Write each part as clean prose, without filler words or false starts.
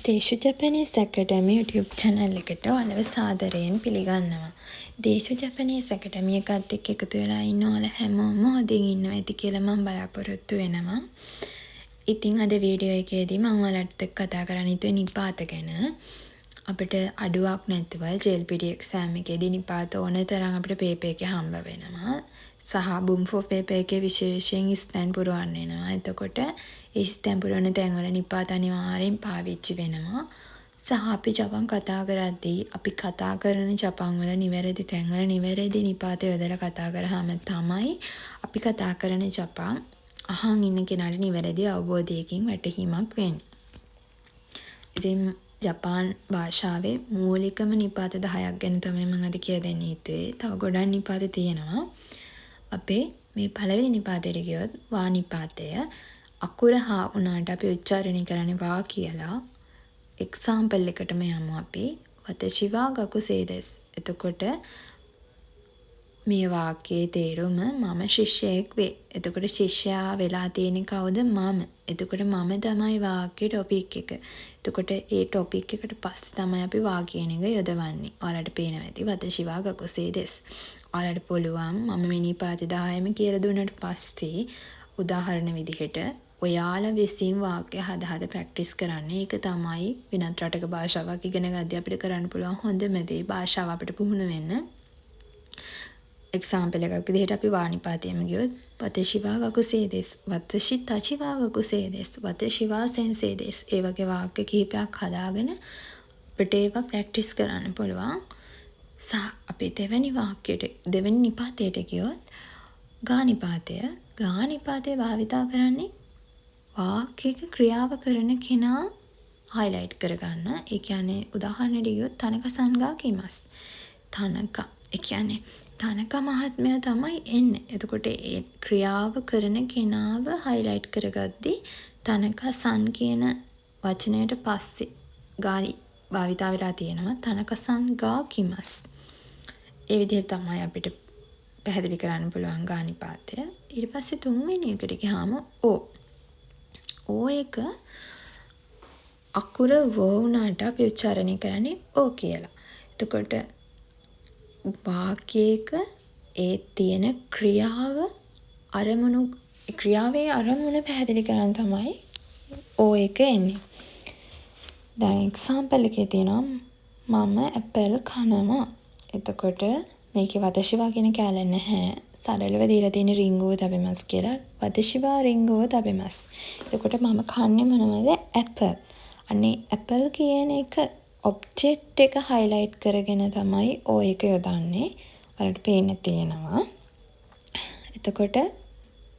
දේශු Japanese ඇකඩමි YouTube channel එකට ඔයාලව සාදරයෙන් පිළිගන්නවා. දේශු ජැපනීස් ඇකඩමි එකත් එක්ක එකතු වෙලා ඉන්න ඔයාලා හැමෝම හොඳින් ඉන්නවා ඇති කියලා මම බලාපොරොත්තු වෙනවා. ඉතින් අද වීඩියෝ එකේදී මම ඔයාලට කතා කරන්න හිතුවේ නිපාත ගැන. අපිට අඩුවක් නැතුව JLPT exam එකේදී නිපාත ඕන තරම් අපිට පේපර් එකේ හම්බ වෙනවා. සහ බුම්ෆෝ පේපර් එකේ විශේෂයෙන් ස්ටෑන් පුරවන්න වෙනවා. එතකොට ඒ ස්ටෑන් පුරවන තැන්වල නිපාත අනිවාර්යෙන් පාවිච්චි වෙනවා. සහ අපි ජපන් කතා කරද්දී අපි කතා කරන ජපන් වල නිවැරදි තැන්වල නිවැරදි නිපාත යොදලා කතා කරාම තමයි අපි කතා කරන ජපන් අහන් ඉන්න කෙනාට නිවැරදි අවබෝධයකින් වැටහීමක් වෙන්නේ. ඉතින් ජපාන් භාෂාවේ මූලිකම නිපාත 10ක් ගැන තමයි මම අද කියලා දෙන්න හිතුවේ. තව ගොඩක් නිපාත තියෙනවා. අපේ මේ පළවෙනි නිපාතයට ගියොත් වා නිපාතය අකුර හා උනාට අපි උච්චාරණය කරන්නේ වා කියලා. එක්සැම්පල් එකටම යමු අපි. වතචි වා ගකුසේ දෙස්. එතකොට මේ වාක්‍යයේ තේරුම මම ශිෂ්‍යයෙක් වේ. එතකොට ශිෂ්‍යයා වෙලා තියෙන්නේ කවුද? මම. එතකොට මම තමයි වාක්‍යයේ ටොපික් එක. එතකොට ඒ ටොපික් එකට පස්සේ තමයි අපි වා කියන එක යොදවන්නේ. ඔයාලට පේනවා ඇති වතචි වා ගකුසේ දෙස්. ඔයාලට පුළුවන් මම මේ නිපාත 10ම කියලා දුන්නාට පස්සේ උදාහරණ විදිහට ඔයාලා විසින් වාක්‍ය හද ප්‍රැක්ටිස් කරන්න. ඒක තමයි වෙනත් රටක භාෂාවක් ඉගෙන ගද්දී අපිට කරන්න පුළුවන් හොඳම දේ. භාෂාව අපිට පුහුණු වෙන්න. එක්සැම්පල් එකක් විදිහට අපි වා නිපාතයේම ගියොත් වතචි වා ගකුසේ දෙස්. වතචි තචි වා ගකුසේ දෙස්. වතචි වා සෙන්සේ දෙස්. ඒ වගේ වාක්‍ය කිහිපයක් හදාගෙන අපිට ඒවා ප්‍රැක්ටිස් කරන්න පුළුවන්. අපි දෙවැනි වාක්‍යයට දෙවැනි නිපාතයට ගියොත් ගා නිපාතය භාවිතා කරන්නේ වාක්‍යයක ක්‍රියාව කරන කෙනා highlight කරගන්න. ඒ කියන්නේ උදාහරණෙට ගියොත් තනක සංගා කිමස්. තනක. ඒ කියන්නේ තනක මහත්මයා තමයි එන්නේ. එතකොට ඒ ක්‍රියාව කරන කෙනාව highlight කරගද්දී තනක සන් කියන වචනයට පස්සේ ගානි භාවිතා වෙලා තියෙනවා. තනක සංගා කිමස්. ඒ විදිහට තමයි අපිට පැහැදිලි කරන්න පුළුවන් ගා නිපාතය. ඊට පස්සේ තුන්වෙනි එකට ගියාම ඕ එක අකුර වෝ උනාට අපි උච්චාරණය කරන්නේ ඕ කියලා. එතකොට වාක්‍යයක ඒ තියෙන ක්‍රියාවේ අරමුණ පැහැදිලි කරන්න තමයි ඕ එක එන්නේ. දැන් එක්සැම්පල් එකේ තියෙනවා මම ඇපල් කනවා. එතකොට මේකේ වතශිවා කියන කැලේ නැහැ. සරලව දීලා තියෙන රිංගෝ තබෙමස් කියලා. වතශිවා රිංගෝ තබෙමස්. එතකොට මම කන්නේ මොනවද? ඇපල්. අනේ ඇපල් කියන එක ඔබ්ජෙක්ට් එක highlight කරගෙන තමයි ඕ එක යොදන්නේ. ඔයාලට පේන්න තියෙනවා. එතකොට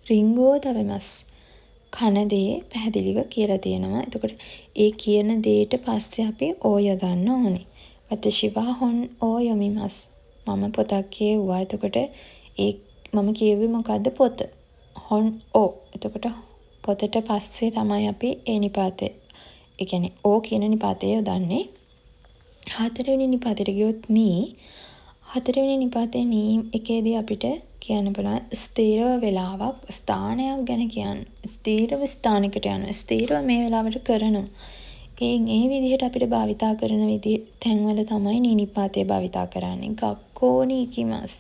රිංගෝ තබෙමස්. කන දේ පැහැදිලිව කියලා තියෙනවා. එතකොට ඒ කියන දේට පස්සේ අපි ඕ යොදන්න ඕනේ. වතශිවා හොන් ඕ යොමිමස්. මම පොතක් කියවුවා. එතකොට මම කියුවේ මොකද්ද? පොත. හොන් ඕ. එතකොට පොතට පස්සේ තමයි අපි ඒ නිපාතේ, ඒ කියන්නේ ඕ කියන නිපාතය යොදන්නේ. හතරවෙනි නිපාතයට ගියොත් හතරවෙනි නිපාතේ එකේදී අපිට කියන්න පුළුවන් ස්ථීරව වෙලාවක් ස්ථානයක් ගැන කියන්න. ස්ථීරව ස්ථානයකට යනවා. ස්ථීරව මේ වෙලාවට කරනවා. ඒ විදිහට අපිට භාවිතා කරන තැන්වල තමයි නිපාතය භාවිතා කරන්නේ. ගක්කෝනි ඉකිමස්.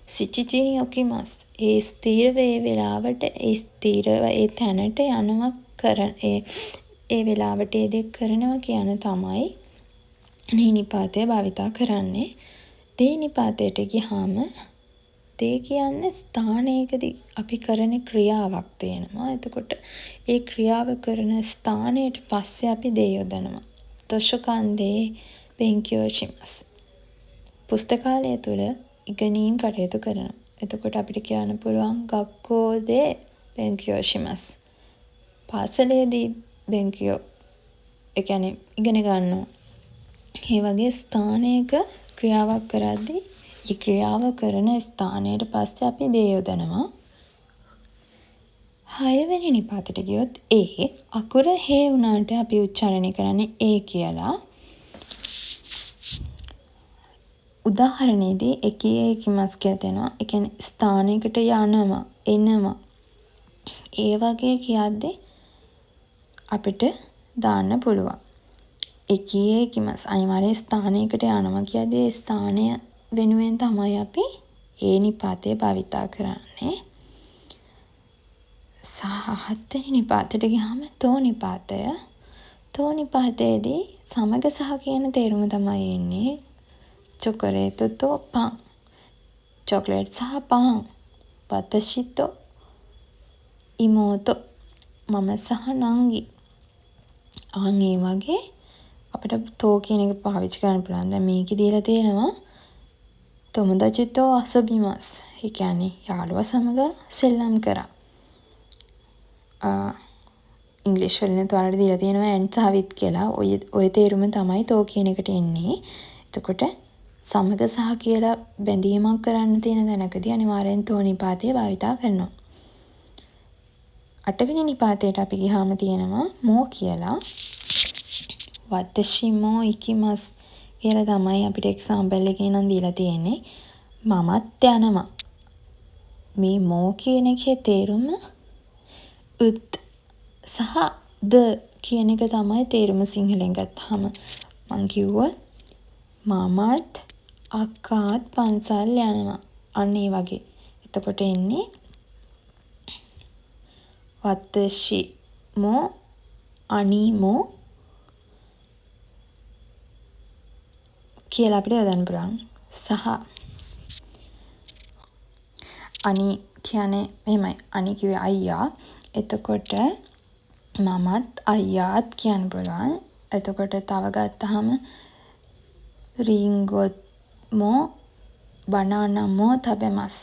සිචිචිනි ඔකිමස්. ඒ ස්ථීරව ඒ වෙලාවට ස්ථීරව ඒ තැනට යනවා ඒ වෙලාවට ඒ දේ කරනවා කියන තමයි නිපාතය භාවිතා කරන්නේ. දේ නිපාතයට ගියාම දේ කියන්නේ ස්ථානයකදී අපි කරන ක්‍රියාවක් තියෙනවා. එතකොට ඒ ක්‍රියාව කරන ස්ථානයට පස්සේ අපි දේ යොදනවා. දොෂකන්දේ බෙන්කියෝ shimasu. පුස්තකාලය තුල ඉගෙනීම් කටයුතු කරනවා. එතකොට අපිට කියන්න පුළුවන් ගක්කෝදේ බෙන්කියෝ shimasu. පාසලේදී බෙන්කියෝ ඒ කියන්නේ ඉගෙන ගන්නවා. ඒ වගේ ස්ථානයක ක්‍රියාවක් කරද්දී ඒ ක්‍රියාව කරන ස්ථානයට පස්සේ අපි දේ යොදනවා. 6 වෙනි නිපාතයට ගියොත් අකුර හේ වුණාට අපි උච්චාරණය කරන්නේ ඒ කියලා. උදාහරණයේදී එකීකිමස් කියලා දෙනවා. ඒ කියන්නේ ස්ථානයකට යනවා, එනවා. ඒ වගේ කියද්දී අපිට දාන්න පුළුවන්. එකියේකිමස් අනිවාර්ය ස්ථානයකට යනවා කියද්දී ඒ ස්ථානය වෙනුවෙන් තමයි අපි ඒ නිපාතය භාවිතා කරන්නේ. සහ 7 වෙනි නිපාතයට ගියාම තෝ නිපාතය. තෝ නිපාතයේදී සමග සහ කියන තේරුම තමයි එන්නේ. චොකලේට් තෝ පන්. චොකලේට් සහ පන්. වතෂි තෝ ඉමෝතෝ. මම සහ නංගි. අන්න ඒ වගේ අපිට තෝ කියන එක පාවිච්චි කරන්න පුළුවන්. දැන් මේකේ දීලා තියෙනවා තොමුදාචි තෝ අසබිමස්. ඒ කියන්නේ යාළුවා සමග සෙල්ලම් කරා. ඉංග්‍රීසි වලින් ඔයාලට දීලා තියෙනවා and සහ with කියලා. ඔය තේරුම තමයි තෝ කියන එකට එන්නේ. එතකොට සමග සහ කියලා බැඳීමක් කරන්න තියෙන තැනකදී අනිවාර්යෙන් තෝ නිපාතය භාවිතා කරනවා. 8 වෙනි නිපාතයට අපි ගියාම තියෙනවා මෝ කියලා. වතෂි මෝ ඉකිමස් කියලා තමයි අපිට එක්සැම්පල් එකේ නම් දීලා තියෙන්නේ. මමත් යනවා. මේ මෝ කියන එකේ තේරුම උත් සහ ද කියන එක තමයි තේරුම සිංහලෙන් ගත්තාම. මං කිව්වා මමත් අක්කාත් පන්සල් යනවා. අන්න ඒ වගේ. එතකොට එන්නේ වතෂි මෝ අනිමෝ කියලා අපිට යොදන්න පුළුවන්. සහ අනි කියන්නේ මෙහෙමයි. අනි කිව්වේ අයියා. එතකොට මමත් අයියාත් කියන්න පුළුවන්. එතකොට තව ගත්තාම රින්ගොත් මෝ බනානා මෝ තබෙමස්.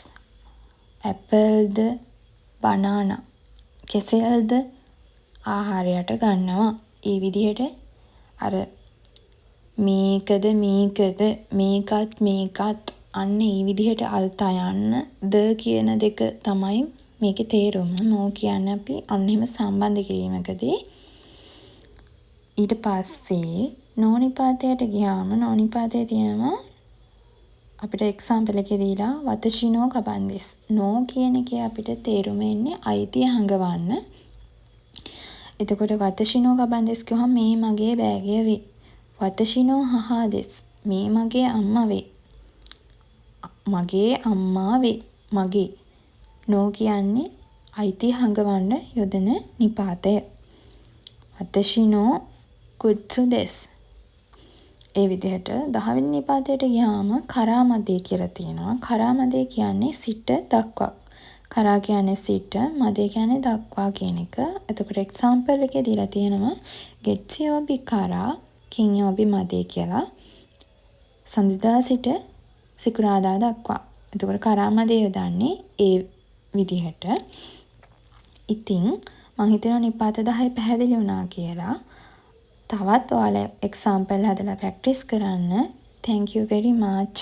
ඇපල්ද බනානා කෙසෙල්ද ආහාරයට ගන්නවා. ඒ විදිහට අර මේකද මේකත් අන්න ඒ විදිහට අල්තා යන්න ද කියන දෙක තමයි මේකේ තේරුම. මෝ කියන්නේ අපි අන්න එහෙම සම්බන්ධ කිරීමකදී. ඊට පස්සේ නෝනිපාතයට ගියාම නෝනිපාතයේ තියෙනවා අපිට එක්සැම්පල් එකේ දීලා වතෂිනෝ කබන්දිස්. නෝ කියන එකේ අපිට තේරුම එන්නේ අයිතිය හංගවන්න. එතකොට වතෂිනෝ කබන්දිස් කියවහම මේ මගේ බෑගය වේ. වතෂිනෝ හහාදෙස් මේ මගේ අම්මා වේ. මගේ අම්මා වේ. මගේ. නෝ කියන්නේ අයිතිය හංගවන්න යොදන නිපාතය. වතෂිනෝ කුත්සු දෙස්. ඒ විදිහට 10 වෙනි නිපාතයට ගියාම කරාමදේ කියලා තියෙනවා. කරාමදේ කියන්නේ සිට දක්වා. කරා කියන්නේ සිට, මදේ කියන්නේ දක්වා කියන එක. එතකොට එක්සැම්පල් එකේ දීලා තියෙනවා ගෙට්සියෝබි කරා කින්යෝබි මදේ කියලා. සඳුදා සිට සිකුරාදා දක්වා. එතකොට කරාමදේ යොදන්නේ ඒ විදිහට. ඉතින් මම හිතනවා නිපාත 10 පැහැදිලි වුණා කියලා. තවත් ඔයාලා එක්සැම්පල් හදලා ප්‍රැක්ටිස් කරන්න. Thank you very much.